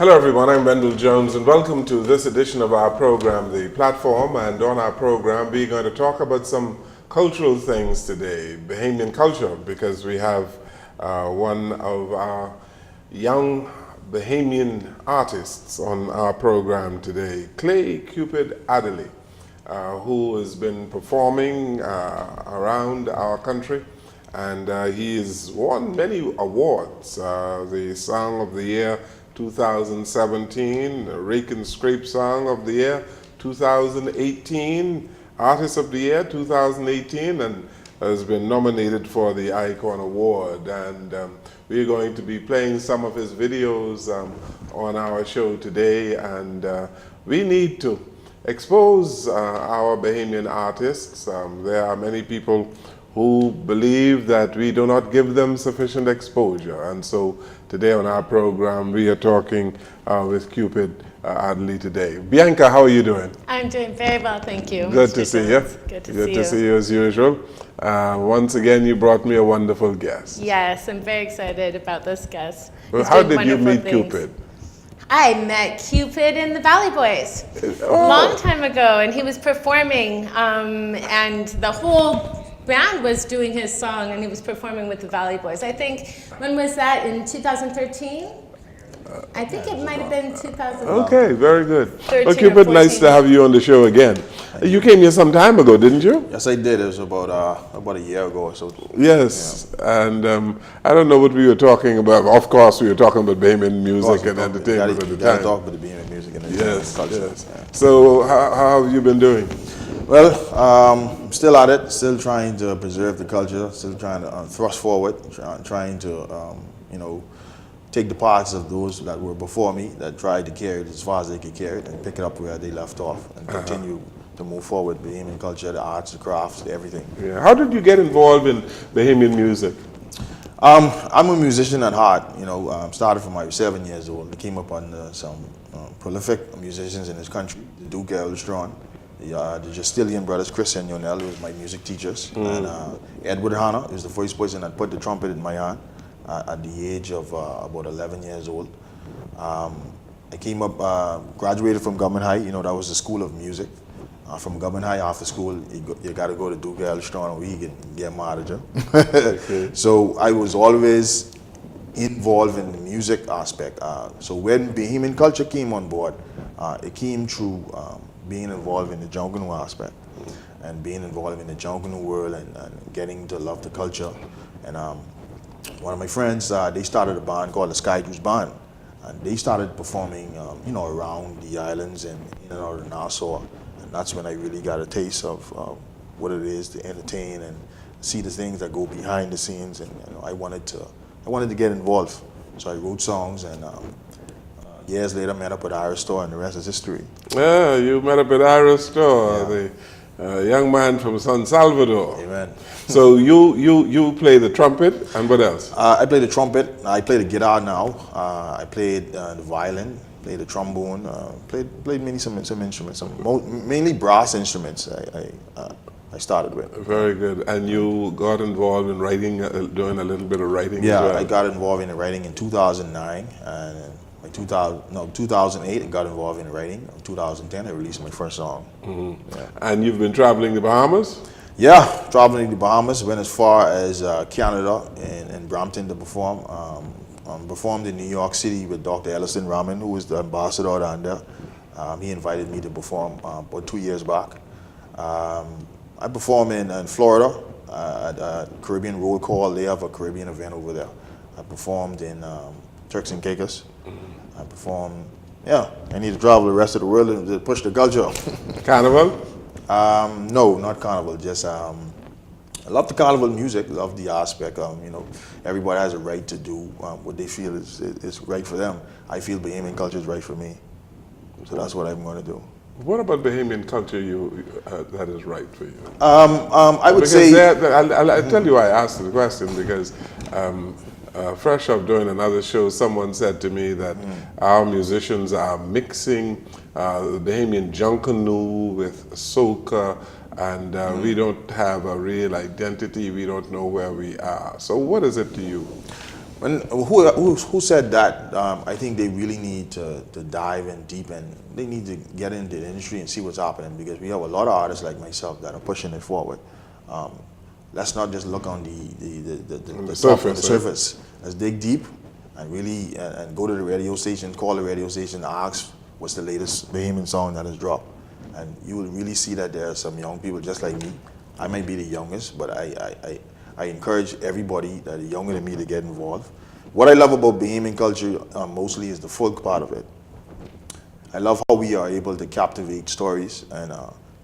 Hello everyone, I'm Wendell Jones and welcome to this edition of our program, The Platform. And on our program we're going to talk about some cultural things today, Bahamian culture, because we have one of our young Bahamian artists on our program today, Qpid Adderley, who has been performing around our country. And he has won many awards, the Song of the Year 2017, Rake and Scrape Song of the Year 2018, Artist of the Year 2018, and has been nominated for the Icon Award. And we're going to be playing some of his videos on our show today, and we need to expose our Bahamian artists. There are many people who believe that we do not give them sufficient exposure. And so today on our program, we are talking with Qpid Adderley today. Bianca, how are you doing? I'm doing very well, thank you. Good to see you. Good to see you as usual. Once again, you brought me a wonderful guest. Yes, I'm very excited about this guest. Well, how did you meet Qpid? I met Qpid in the Valley Boys a long time ago, and he was performing, and the whole band was doing his song, and he was performing with the Valley Boys. I think, when was that, in 2013? I think it might have been 2013. Okay, very good. Well, 13 or Qpid, nice to have you on the show again. You came here some time ago, didn't you? Yes, I did. It was about a year ago or so. Yes, yeah. And I don't know what we were talking about. Of course, we were talking about Bahamian music and entertainment at the time. Talk about the Bahamian music and entertainment culture. Yes. Yeah. So, how have you been doing? Well, I'm still at it, still trying to preserve the culture, still trying to thrust forward, trying to, take the parts of those that were before me that tried to carry it as far as they could carry it and pick it up where they left off and continue to move forward, Bahamian culture, the arts, the crafts, everything. Yeah. How did you get involved in Bahamian music? I'm a musician at heart. Started from my 7 years old. I came up on some prolific musicians in this country, the Duke Elstrone, the Justilian brothers, Chris and Yonel, who was my music teachers, and Edward Hanna, who was the first person that put the trumpet in my hand at the age of about 11 years old. I came up, graduated from Government High, that was the school of music. From Government High, after school, you got to go to Duke Elstrone or you can get married. Okay. So I was always involved in the music aspect. So when Bahamian culture came on board, it came through being involved in the Junkanoo aspect and being involved in the Junkanoo world and getting to love the culture. And one of my friends, they started a band called the Sky Juice Band, and they started performing, around the islands and in and out of Nassau. And that's when I really got a taste of what it is to entertain and see the things that go behind the scenes. And I wanted to get involved, so I wrote songs and. Years later, met up with Ira Store, and the rest is history. Yeah, you met up with Ira Store, the young man from San Salvador. Amen. So you play the trumpet, and what else? I play the trumpet. I play the guitar now. I played the violin, played the trombone, played some instruments, mainly brass instruments. I started with. Very good. And you got involved in writing, doing a little bit of writing. Yeah, as well. I got involved in the writing in 2009, and. 2008, I got involved in writing. In 2010, I released my first song. Mm-hmm. Yeah. And you've been traveling the Bahamas? Yeah, traveling the Bahamas. Went as far as Canada and Brampton to perform. Performed in New York City with Dr. Ellison Raman, who was the ambassador down there. He invited me to perform about 2 years back. I performed in Florida at Caribbean Roll Call. They have a Caribbean event over there. I performed in Turks and Caicos. I perform, I need to travel the rest of the world to push the culture. Carnival? No, not carnival, just, I love the carnival music, love the aspect, everybody has a right to do what they feel is right for them. I feel Bahamian culture is right for me, so that's what I'm going to do. What about Bahamian culture that is right for you? I would say... I'll tell you why I asked the question, because fresh off doing another show, someone said to me that our musicians are mixing the Bahamian Junkanoo with soca, and we don't have a real identity. We don't know where we are. So what is it to you? When, who said that? I think they really need to dive in deep, and they need to get into the industry and see what's happening, because we have a lot of artists like myself that are pushing it forward. Let's not just look on the surface. Let's dig deep and really and go to the radio station, call the radio station, ask what's the latest Bahamian song that has dropped, and you will really see that there are some young people just like me. I might be the youngest, but I encourage everybody that is younger than me to get involved. What I love about Bahamian culture mostly is the folk part of it. I love how we are able to captivate stories and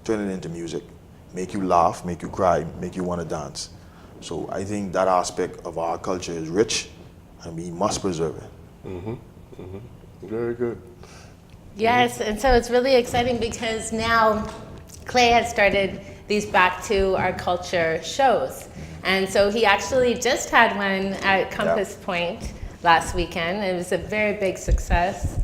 turn it into music, make you laugh, make you cry, make you want to dance. So I think that aspect of our culture is rich, and we must preserve it. Very good. Yes, and so it's really exciting because now Clay has started these Back to Our Culture shows. And so he actually just had one at Compass Point last weekend. It was a very big success.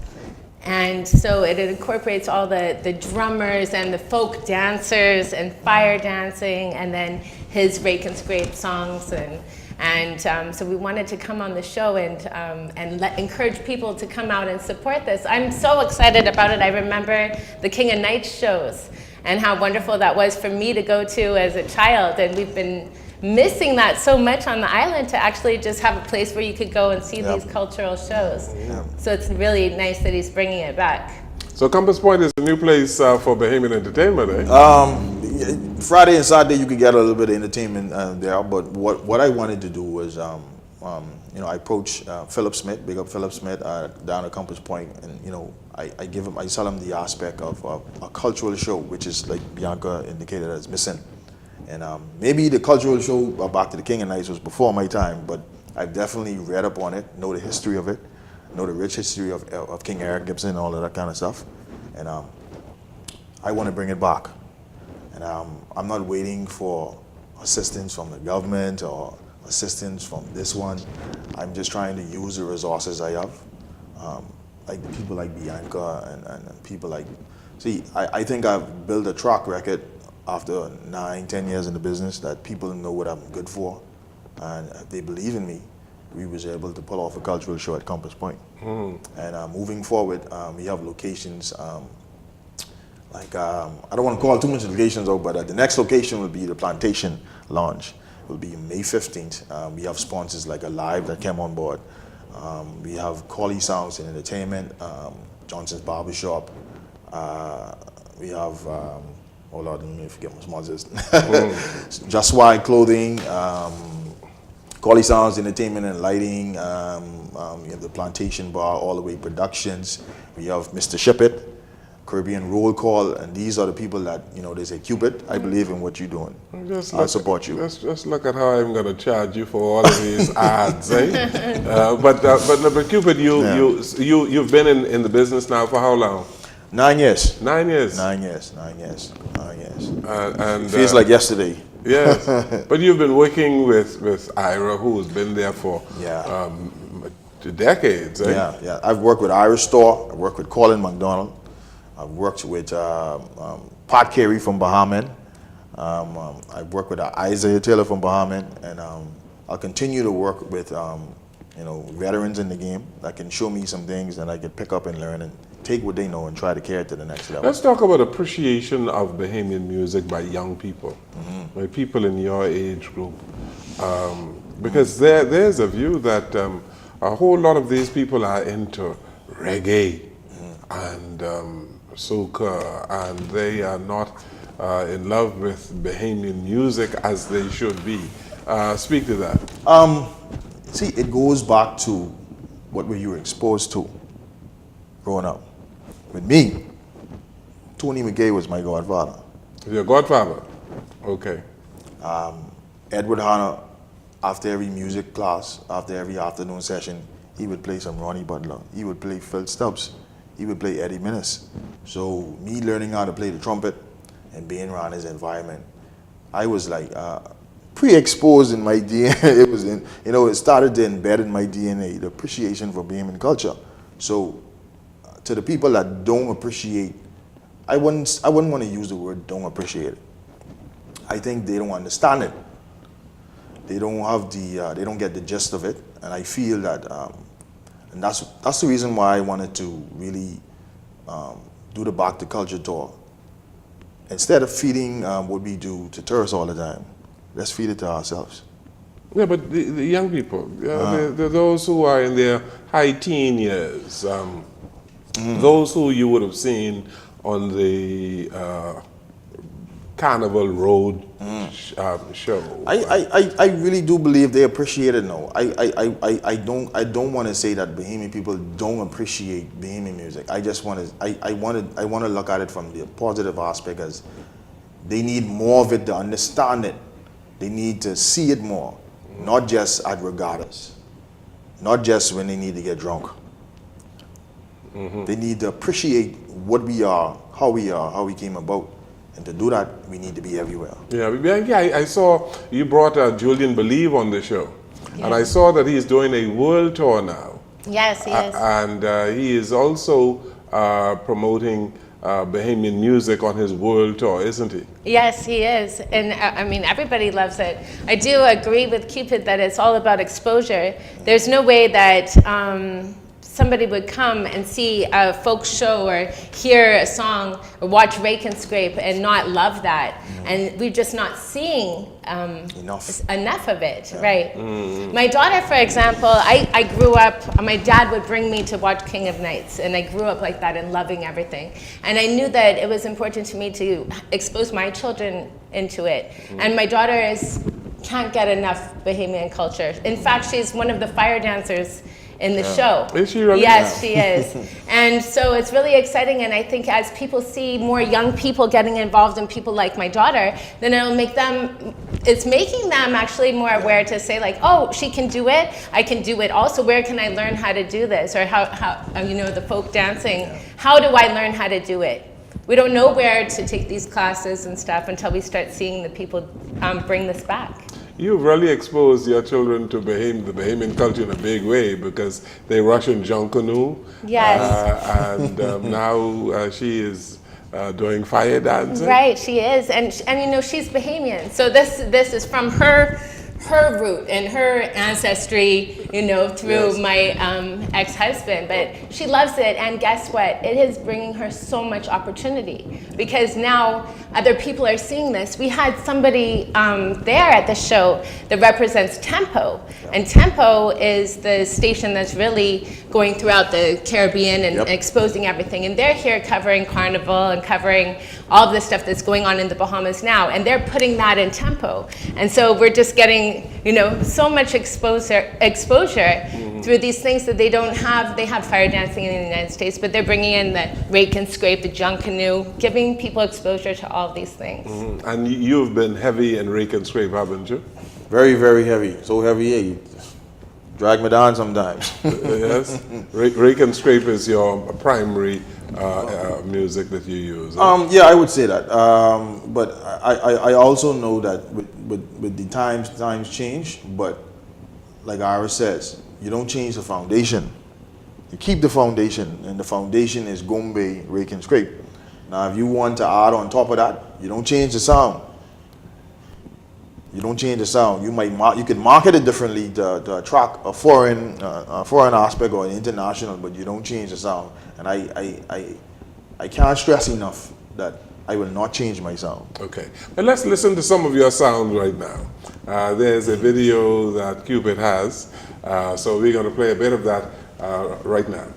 And so it incorporates all the drummers and the folk dancers and fire dancing, and then his rake and scrape songs. And so we wanted to come on the show and encourage people to come out and support this. I'm so excited about it. I remember the King of Nights shows and how wonderful that was for me to go to as a child. And we've been missing that so much on the island, to actually just have a place where you could go and see these cultural shows. So it's really nice that he's bringing it back. So Compass Point is a new place for Bahamian entertainment, eh? Friday and Saturday you can get a little bit of entertainment there, but what I wanted to do was, I approached Philip Smith, big up Philip Smith, down at Compass Point, and I tell him the aspect of a cultural show, which is, like Bianca indicated, is missing. And maybe the cultural show Back to the King of Nights was before my time, but I've definitely read up on it, know the history of it, know the rich history of King Eric Gibson and all of that kind of stuff. And I want to bring it back. And I'm not waiting for assistance from the government or assistance from this one. I'm just trying to use the resources I have. Like the people like Bianca and people like, I think I've built a track record after 9-10 years in the business that people know what I'm good for, and if they believe in me, we was able to pull off a cultural show at Compass Point. And moving forward, we have locations I don't want to call too much locations out, but the next location will be the Plantation Lounge. It will be May 15th. We have sponsors like Alive that came on board. We have Quality Sounds and Entertainment, Johnson's Barbershop. We have hold on, let me forget my sponsors. Just Why Clothing, Quality Sounds, Entertainment and Lighting. We have the Plantation Bar, All the Way Productions. We have Mr. Qpid, Caribbean Roll Call, and these are the people that, they say, Qpid, I believe in what you're doing. I support you. Just look at how I'm going to charge you for all of these ads, eh? But Qpid, you've been in the business now for how long? 9 years. 9 years. 9 years. And feels like yesterday. Yes, but you've been working with Ira, who's been there for decades. Eh? Yeah. I've worked with Ira Store. I've worked with Colin McDonald. I've worked with Pat Carey from Bahamian. I've worked with Isaiah Taylor from Bahamian, and I'll continue to work with veterans in the game that can show me some things that I can pick up and learn and take what they know and try to carry it to the next level. Let's talk about appreciation of Bahamian music by young people, by people in your age group, because there's a view that a whole lot of these people are into reggae and soca, and they are not in love with Bahamian music as they should be. Speak to that. See, it goes back to what were you exposed to growing up. With me, Tony McGay was my godfather. Your godfather? Okay. Edward Hanna, after every music class, after every afternoon session, he would play some Ronnie Butler. He would play Phil Stubbs. He would play Eddie Minnis. So me learning how to play the trumpet and being around his environment, I was like pre-exposed in my DNA. It was it started to embed in my DNA the appreciation for Bahamian culture. So to the people that don't appreciate, I wouldn't want to use the word don't appreciate it. I think they don't understand it. They don't have they don't get the gist of it, and I feel that, and that's the reason why I wanted to really do the Back to Culture tour. Instead of feeding what we do to tourists all the time, let's feed it to ourselves. Yeah, but the young people, those who are in their high teen years, those who you would have seen on the Carnival Road show. I really do believe they appreciate it now. I don't want to say that Bahamian people don't appreciate Bahamian music. I just want to I want to look at it from the positive aspect, as they need more of it to understand it. They need to see it more, not just at regattas, not just when they need to get drunk. They need to appreciate what we are, how we came about. And to do that, we need to be everywhere. Yeah, Bianca, I saw you brought Julian Believe on the show. Yeah. And I saw that he's doing a world tour now. Yes, he is. And he is also promoting Bahamian music on his world tour, isn't he? Yes, he is. And I mean, everybody loves it. I do agree with Qpid that it's all about exposure. There's no way that somebody would come and see a folk show or hear a song or watch Rake and Scrape and not love that. And we're just not seeing enough of it, right? My daughter, for example, I grew up, my dad would bring me to watch King of Nights, and I grew up like that and loving everything. And I knew that it was important to me to expose my children into it. And my daughter can't get enough Bahamian culture. In fact, she's one of the fire dancers in the show. Is she really? Yes, she is. And so it's really exciting, and I think as people see more young people getting involved in people like my daughter, then it'll make them, it's making them actually more aware to say like, oh, she can do it, I can do it also. Where can I learn how to do this? Or how you know, the folk dancing, how do I learn how to do it? We don't know where to take these classes and stuff until we start seeing the people bring this back. You've really exposed your children to the Bahamian culture in a big way, because they rush in Junkanoo. Yes. And now she is doing fire dancing. Right, she is, and you know, she's Bahamian, so this is from her root and her ancestry, you know, through my ex-husband. But she loves it, and guess what? It is bringing her so much opportunity, because now other people are seeing this. We had somebody there at the show that represents Tempo, and Tempo is the station that's really going throughout the Caribbean and exposing everything. And they're here covering Carnival and covering all of the stuff that's going on in the Bahamas now, and they're putting that in Tempo. And so we're just getting, you know, so much exposure through these things that they don't have. They have fire dancing in the United States, but they're bringing in the Rake and Scrape, the Junkanoo, giving people exposure to all of these things. And you've been heavy in Rake and Scrape, haven't you? Very, very heavy. So heavy, you drag me down sometimes. Yes. Rake and Scrape is your primary music that you use. Yeah, I would say that. But I also know that with the times change. But like Ira says, you don't change the foundation. You keep the foundation, and the foundation is Gombe, Rake and Scrape. Now, if you want to add on top of that, you don't change the sound. You don't change the sound. You can market it differently to attract a foreign aspect or an international, but you don't change the sound. And I can't stress enough that I will not change my sound. Okay, but let's listen to some of your sound right now. There's a video that Qpid has, so we're going to play a bit of that right now.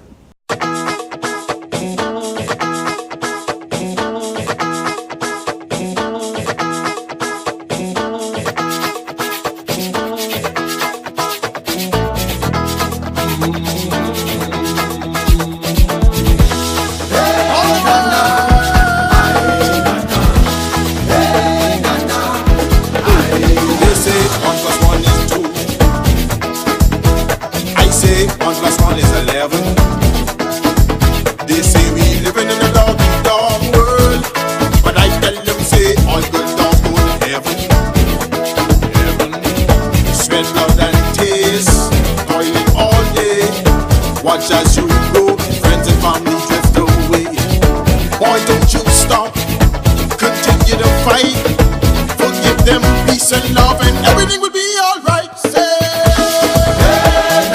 Peace and love, and everything will be alright. Say, hey.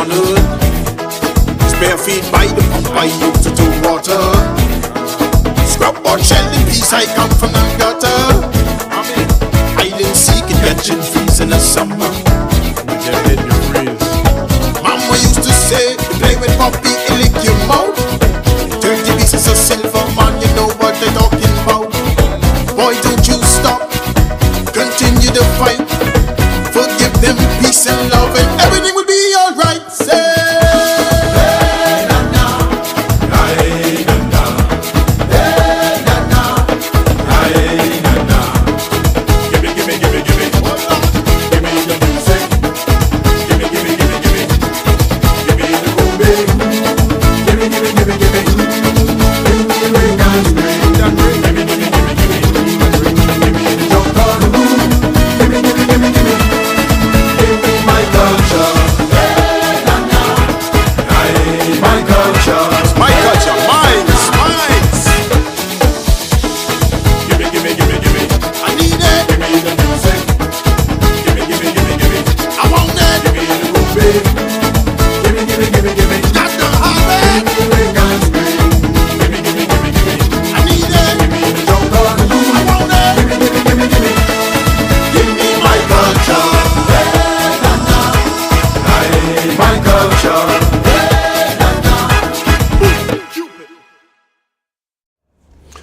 corner. Bare feet by the pump I used to do water. Scrub or shelly piece I come from the gutter. Island seeking catching fees in the summer. Mama used to say, play with puppy and lick your mouth. 30 pieces of silver, man, you know what they're talking about. Boy, don't you stop, continue the fight. Forgive them peace and love and everything will be alright. Say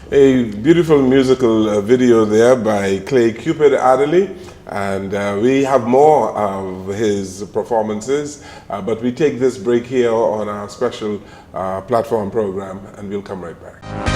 a beautiful musical video there by Qpid Adderley, and we have more of his performances, but we take this break here on our special platform program, and we'll come right back.